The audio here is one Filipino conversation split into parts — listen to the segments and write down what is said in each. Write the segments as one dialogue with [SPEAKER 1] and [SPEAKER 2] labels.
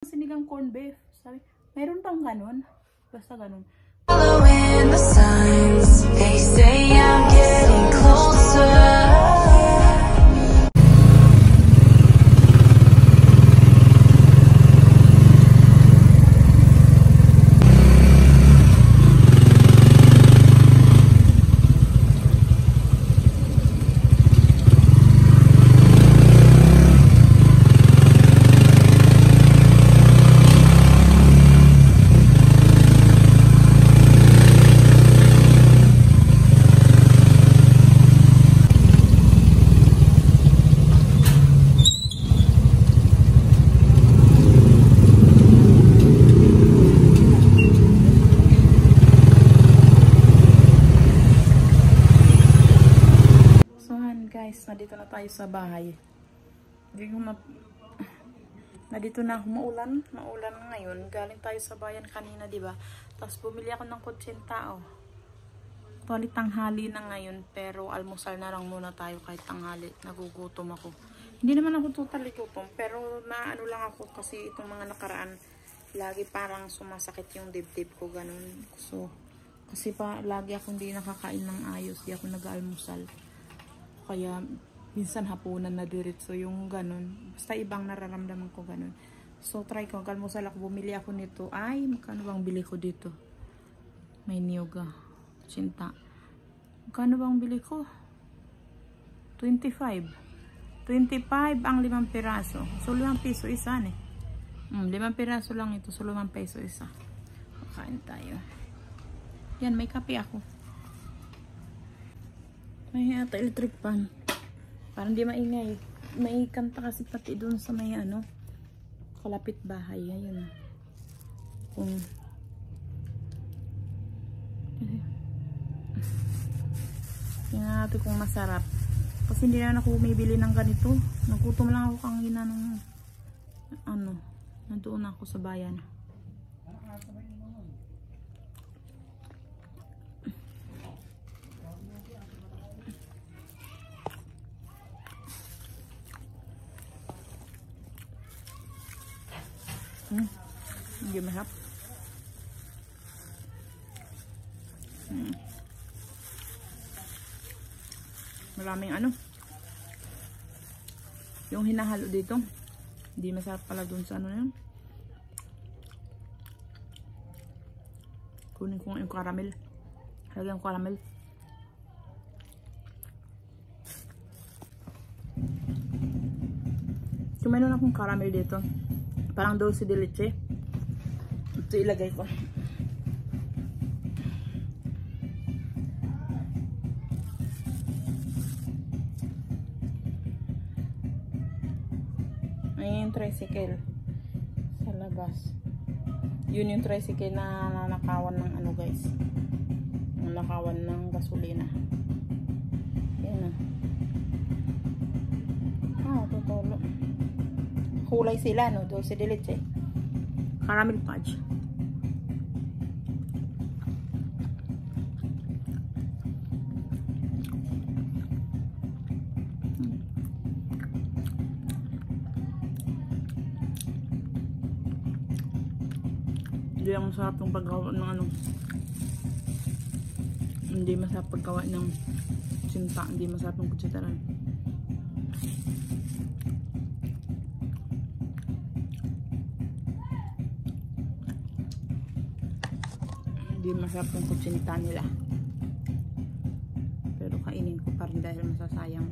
[SPEAKER 1] Sinigang corn beef. Sabi, mayroon bang ganun? Basta ganun.
[SPEAKER 2] Following the signs, they say I'm getting closer.
[SPEAKER 1] Guys, nandito na tayo sa bahay. Nandito na ako. Maulan ngayon. Galing tayo sa bayan kanina, di ba? Tapos bumili ako ng kutseng tao. Tuwali tanghali na ngayon, pero almusal na lang muna tayo kahit tanghali. Nagugutom ako. Hindi naman ako totally gutom, pero naano lang ako kasi itong mga nakaraan, lagi parang sumasakit yung dibdib ko, ganun. So, kasi lagi ako hindi nakakain ng ayos, di ako nag-almusal. Kaya minsan hapunan na diretso yung ganun. Basta ibang nararamdaman ko ganun. So try ko. Kalmusal ako. Bumili ako nito. Ay, magkano bang bili ko dito? May niyog. Sinta. Magkano bang bili ko? 25. 25 ang 5 piraso. So 5 piso isa ne. 5 piraso lang ito. So 5 peso isa. Kain tayo. Yan, may kape ako. May ata electric pan. Parang di maingay. May kanta kasi pati doon sa may kalapit bahay. Ayun. Tingnan natin kung masarap. Kasi hindi na ako bumibili ng ganito. Nagutom lang ako kanina ng nandoon ako sa bayan. Hindi masarap. Maraming yung hinahalo dito. Hindi masarap pala dun sa yan. Kunin ko yung caramel. Lagyan yung caramel. Kumain akong caramel dito. Parang dulce de leche. Ito ilagay ko. Ayan yung tricycle sa labas. Yun yung tricycle na nanakawan ng guys. Nanakawan ng gasolina. Ayan tutulo. Kulay sila, no? Dulce de leche. Caramel fudge. Hindi ang masarap ng paggawa ng hindi masarap paggawa ng sinta. Hindi masarap ng kutsitaran. Hindi masarap yung kutsinta nila. Pero kainin ko pa rin dahil masasayang.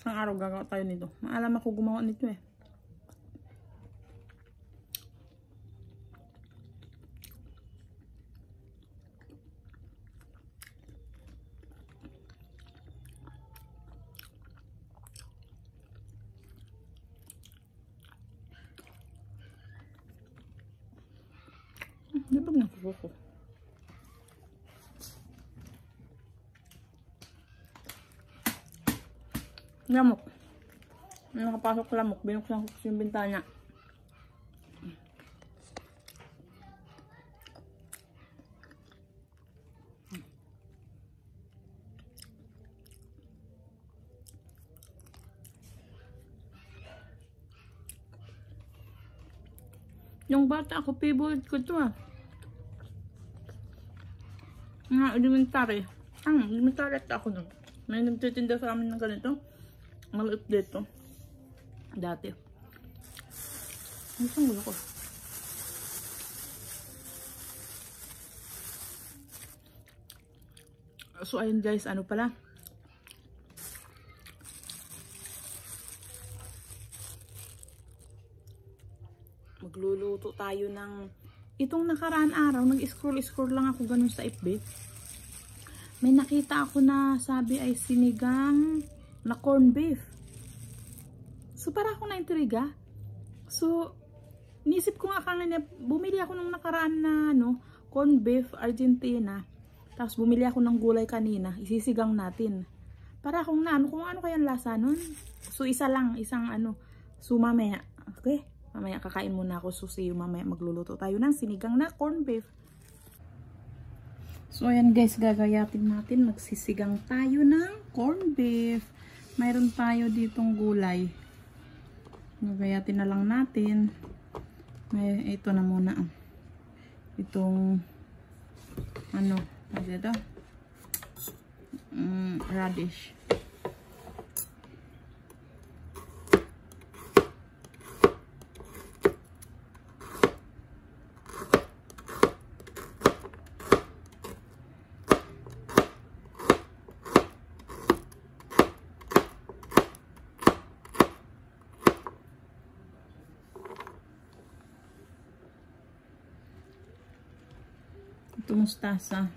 [SPEAKER 1] Isang araw gagawa tayo nito. Maalam ako gumawa nito eh. Di ba nakukuko? Lamok. Nakapasok lamok. Binuksan ko yung bintana. Yung bata ako, favorite ko to ah. Nga, elementary. Elementary ako nun. May nagtitinda sa amin ng ganito. Maliit dito. Dati. Ano saan gulo ko? So, ayun guys, ano pala? Magluluto tayo ng... Itong nakaraan araw, nag-scroll lang ako ganun sa FB. May nakita ako na sabi ay sinigang na corn beef. So, para ako na-intriga. So, nisip ko nga kanina, bumili ako ng nakaraan na corn beef Argentina. Tapos bumili ako ng gulay kanina, isisigang natin. Para akong kung ano kayang lasa nun. So, isang so mamaya, okay? Mamaya kakain muna ako, so see you mamaya magluluto tayo ng sinigang na corn beef. So, ayan guys, gagayatin natin, magsisigang tayo ng corn beef. Mayroon tayo ditong gulay. Gagayatin na lang natin. Ito na muna. Itong, ito? Radish. Ito mustasa.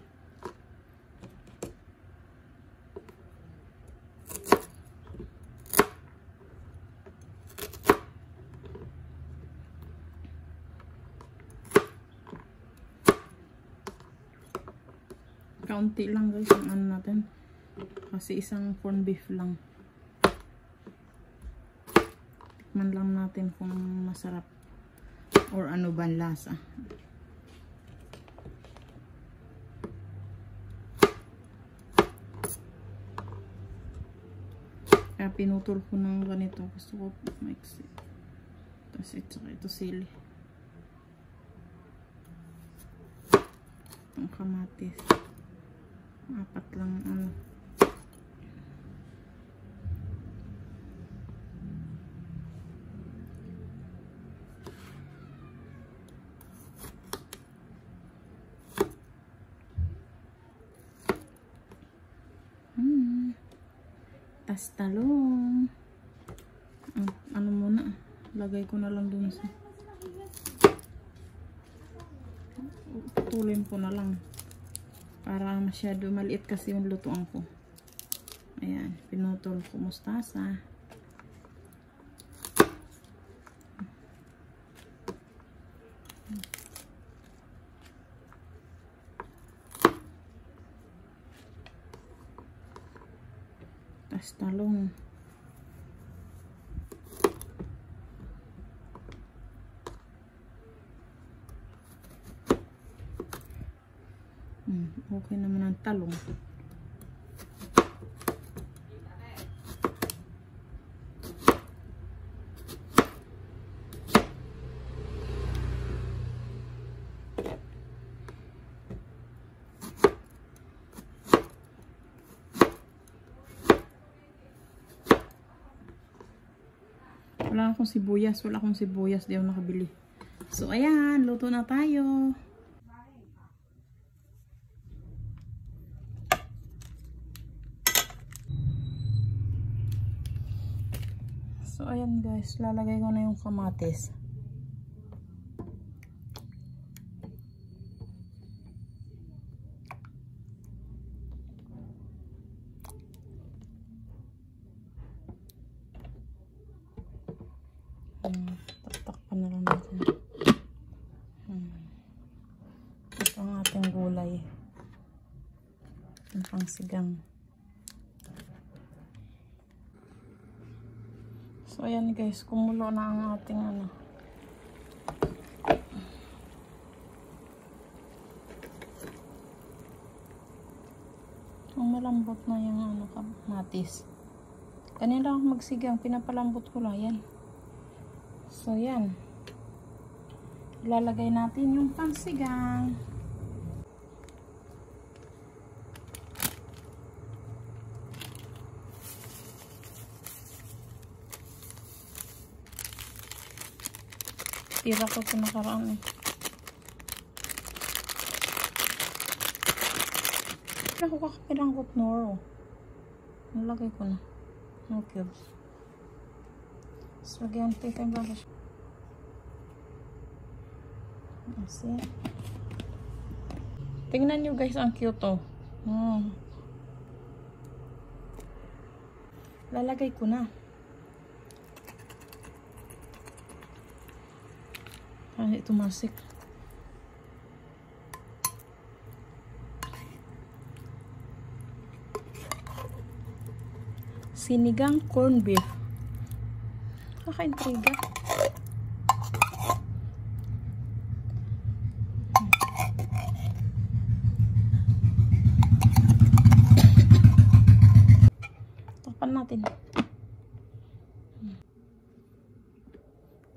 [SPEAKER 1] Kaunti lang guys ang natin. Kasi isang corn beef lang. Tikman lang natin kung masarap. Or ano ba lasa. Kaya pinutol ko ng ganito. Gusto ko maiksi. Tapos ito sili. Itong kamatis. 4 lang tas talong. Ano muna, lagay ko na lang dun sa putulin ko na lang para masyado maliit kasi yung lutuan ko. Ayan, pinutol ko mustasa. Tas talong. Okay naman ang talong. Wala akong sibuyas. Di ako nakabili. So, ayan. Luto na tayo. So, ayan guys. Lalagay ko na yung kamatis. Takpan na lang natin. Ito ang ating gulay. Ang pangsigang. So, ayan guys. Kumulo na ang ating Ang malambot na yung kamatis. Kanina ako magsigang. Pinapalambot ko lang. Yan. So, yan. Ilalagay natin yung pansigang. Tira ko ito nakaraan eh. Ako kakapirang ko noro. Nalagay ko na. No cubes. So, lagyan natin yung bagay. Kasi, tingnan nyo guys, ang cute oh. Lalagay ko na. Ito masik. Sinigang corn beef. Kaka-intriga. Takpan natin.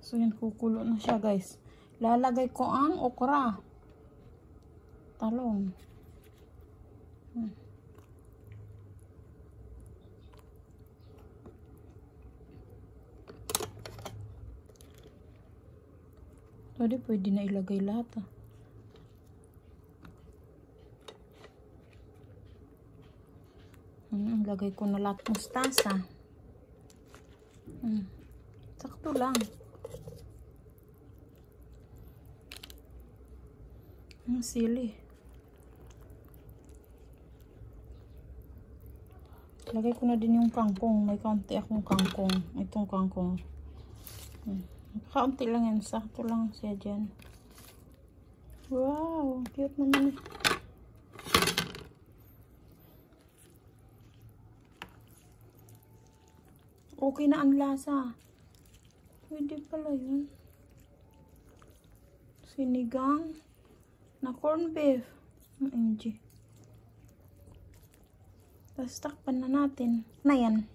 [SPEAKER 1] So yan, kukulo na siya guys. Lalagay ko ang okra. Talong. Pwede na ilagay lahat ah. Lagay ko na lahat mustasa. Sakto lang. Ang sili. Lagay ko na din yung kangkong. May kaunti akong kangkong. Itong kangkong. Kaunti lang yan. Sakto lang siya dyan. Wow! Cute naman. Okay na ang lasa. Pwede pala yun. Sinigang na corn beef. MG. Tapos takpan na natin. Na yan.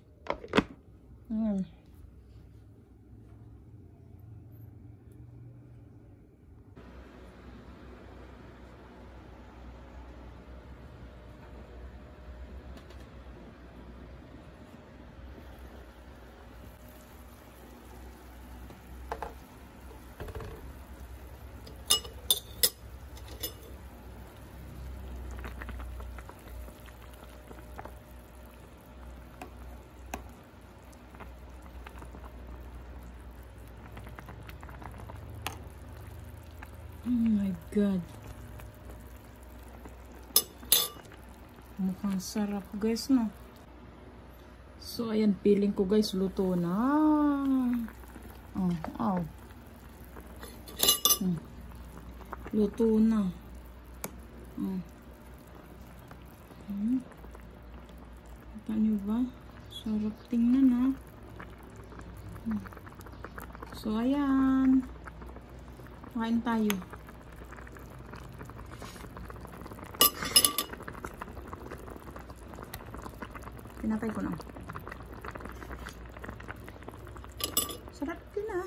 [SPEAKER 1] Oh my God. Mukhang sarap guys, no? So, ayan, feeling ko guys, luto na. Luto na. Kita nyo ba? Sarap tingnan ha. So, ayan. Kain tayo. Pinatay ko na. Sarap din ah.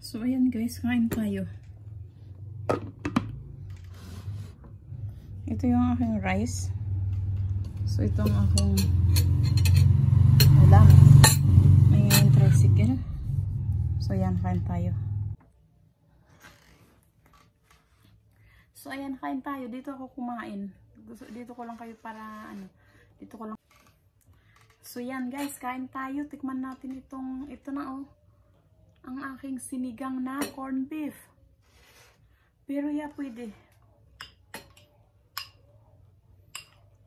[SPEAKER 1] So, ayan guys, kain tayo. Ito yung aking rice. So, ito ang aking ulam. May tricycle. So, ayan, kain tayo. So, ayan, kain tayo. Dito ako kumain. Dito ko lang kayo para, ano, dito ko lang. So, yan guys, kain tayo. Tikman natin ito na oh. Ang aking sinigang na corned beef. Pero yeah, pwede.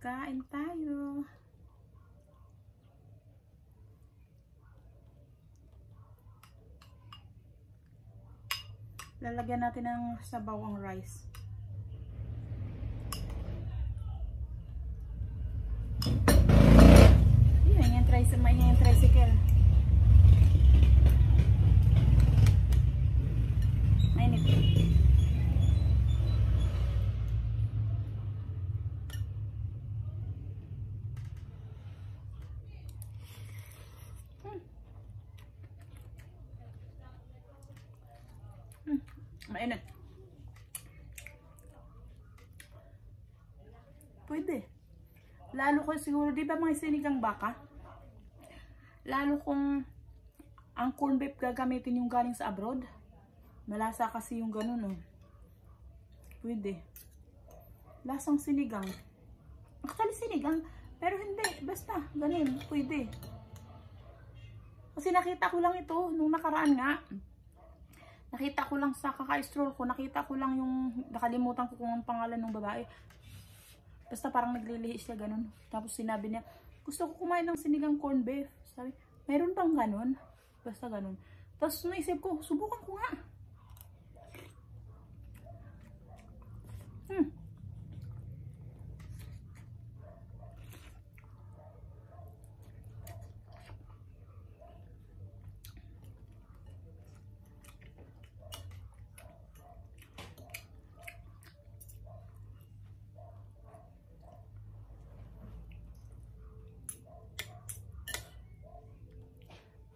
[SPEAKER 1] Kain tayo. Lalagyan natin ng sabaw ang rice. Yan yung tricycle. Mainit. Mainit. Pwede. Lalo ko siguro, di ba mga sinigang baka? Lalo kung ang corned beef gagamitin yung galing sa abroad. Malasa kasi yung ganun, oh. Pwede. Lasang sinigang. Actually sinigang, pero hindi. Basta, ganun. Pwede. Kasi nakita ko lang ito nung nakaraan nga. Nakita ko lang sa kaka-stroll ko, nakita ko lang yung, nakalimutan ko kung ang pangalan ng babae. Basta parang naglilihi siya ganun. Tapos sinabi niya, gusto ko kumain ng sinigang corned beef. Sabi, mayroon bang ganun? Basta ganun. Tapos naisip ko, subukan ko nga.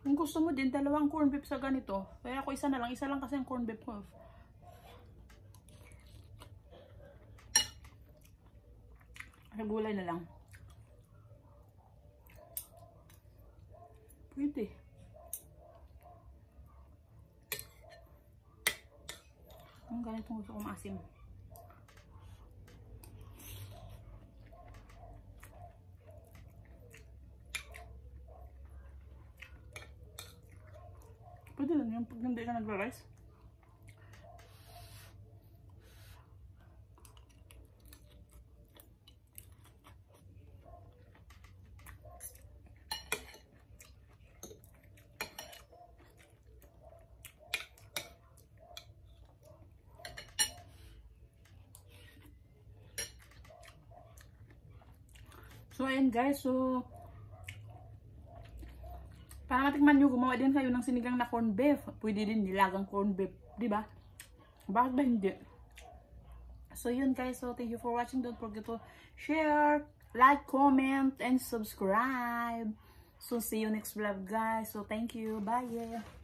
[SPEAKER 1] Kung gusto mo din, dalawang corned beef sa ganito. Kaya ako isa na lang. Isa lang kasi ang corned beef ko. Sa gulay na lang. Pwede. Ang ganitong gusto ko maasim. Pwede lang yun pag hindi ka nagra-rice. So, ayan guys. So, para matikman nyo, gumawa din kayo ng sinigang na corned beef. Pwede din nilagang corned beef. Diba? Bakit ba hindi? So, yun guys. So, thank you for watching. Don't forget to share, like, comment, and subscribe. So, see you next vlog guys. So, thank you. Bye.